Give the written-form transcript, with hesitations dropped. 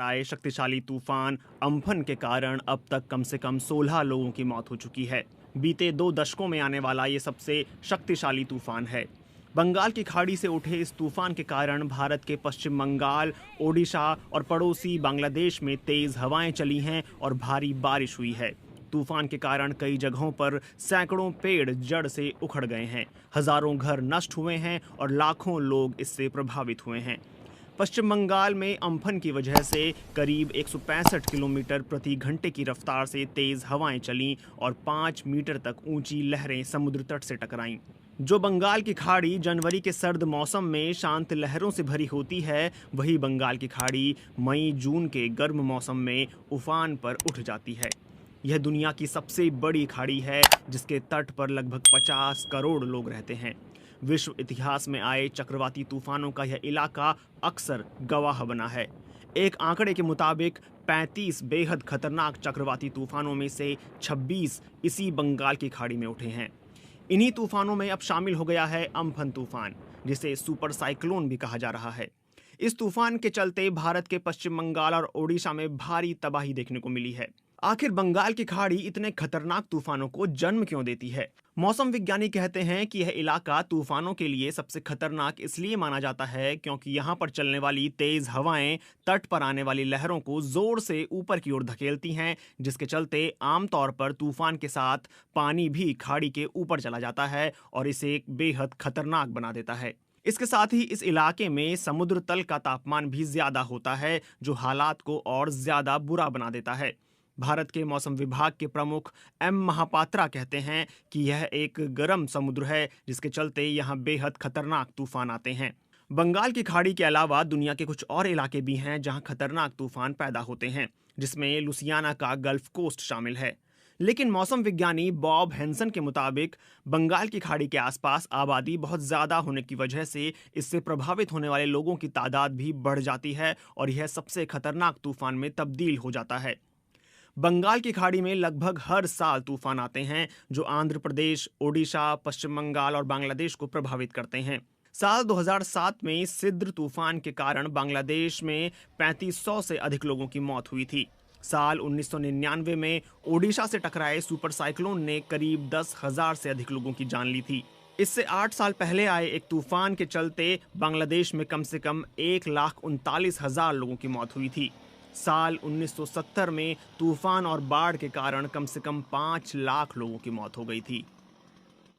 आए शक्तिशाली तूफान अम्फन के कारण अब तक कम से कम 16 लोगों की मौत हो चुकी है। बीते 2 दशकों में आने वाला ये सबसे शक्तिशाली तूफान है। बंगाल की खाड़ी से उठे इस तूफान के कारण भारत के पश्चिम बंगाल, ओडिशा और पड़ोसी बांग्लादेश में तेज हवाएं चली हैं और भारी बारिश हुई है। तूफान के कारण कई जगहों पर सैकड़ों पेड़ जड़ से उखड़ गए हैं, हजारों घर नष्ट हुए हैं और लाखों लोग इससे प्रभावित हुए हैं। पश्चिम बंगाल में अम्फन की वजह से करीब 165 किलोमीटर प्रति घंटे की रफ्तार से तेज हवाएं चलीं और 5 मीटर तक ऊंची लहरें समुद्र तट से टकराईं। जो बंगाल की खाड़ी जनवरी के सर्द मौसम में शांत लहरों से भरी होती है, वही बंगाल की खाड़ी मई जून के गर्म मौसम में उफान पर उठ जाती है। यह दुनिया की सबसे बड़ी खाड़ी है, जिसके तट पर लगभग 50 करोड़ लोग रहते हैं। विश्व इतिहास में आए चक्रवाती तूफानों का यह इलाका अक्सर गवाह बना है। एक आंकड़े के मुताबिक 35 बेहद खतरनाक चक्रवाती तूफानों में से 26 इसी बंगाल की खाड़ी में उठे हैं। इन्हीं तूफानों में अब शामिल हो गया है अम्फन तूफान, जिसे सुपर साइक्लोन भी कहा जा रहा है। इस तूफान के चलते भारत के पश्चिम बंगाल और ओडिशा में भारी तबाही देखने को मिली है। आखिर बंगाल की खाड़ी इतने खतरनाक तूफानों को जन्म क्यों देती है? मौसम विज्ञानी कहते हैं कि यह इलाका तूफानों के लिए सबसे खतरनाक इसलिए माना जाता है क्योंकि यहाँ पर चलने वाली तेज हवाएं तट पर आने वाली लहरों को जोर से ऊपर की ओर धकेलती हैं, जिसके चलते आमतौर पर तूफान के साथ पानी भी खाड़ी के ऊपर चला जाता है और इसे एक बेहद खतरनाक बना देता है। इसके साथ ही इस इलाके में समुद्र तल का तापमान भी ज्यादा होता है, जो हालात को और ज्यादा बुरा बना देता है। भारत के मौसम विभाग के प्रमुख एम महापात्रा कहते हैं कि यह एक गर्म समुद्र है, जिसके चलते यहाँ बेहद खतरनाक तूफान आते हैं। बंगाल की खाड़ी के अलावा दुनिया के कुछ और इलाके भी हैं जहाँ खतरनाक तूफान पैदा होते हैं, जिसमें लुसियाना का गल्फ कोस्ट शामिल है। लेकिन मौसम विज्ञानी बॉब हेंसन के मुताबिक बंगाल की खाड़ी के आसपास आबादी बहुत ज़्यादा होने की वजह से इससे प्रभावित होने वाले लोगों की तादाद भी बढ़ जाती है और यह सबसे खतरनाक तूफान में तब्दील हो जाता है। बंगाल की खाड़ी में लगभग हर साल तूफान आते हैं जो आंध्र प्रदेश, ओडिशा, पश्चिम बंगाल और बांग्लादेश को प्रभावित करते हैं। साल 2007 में सिद्र तूफान के कारण बांग्लादेश में 3500 से अधिक लोगों की मौत हुई थी। साल 1999 में ओडिशा से टकराए सुपर साइक्लोन ने करीब 10,000 से अधिक लोगों की जान ली थी। इससे 8 साल पहले आए एक तूफान के चलते बांग्लादेश में कम से कम 1,39,000 लोगों की मौत हुई थी। साल 1970 में तूफान और बाढ़ के कारण कम से कम 5 लाख लोगों की मौत हो गई थी।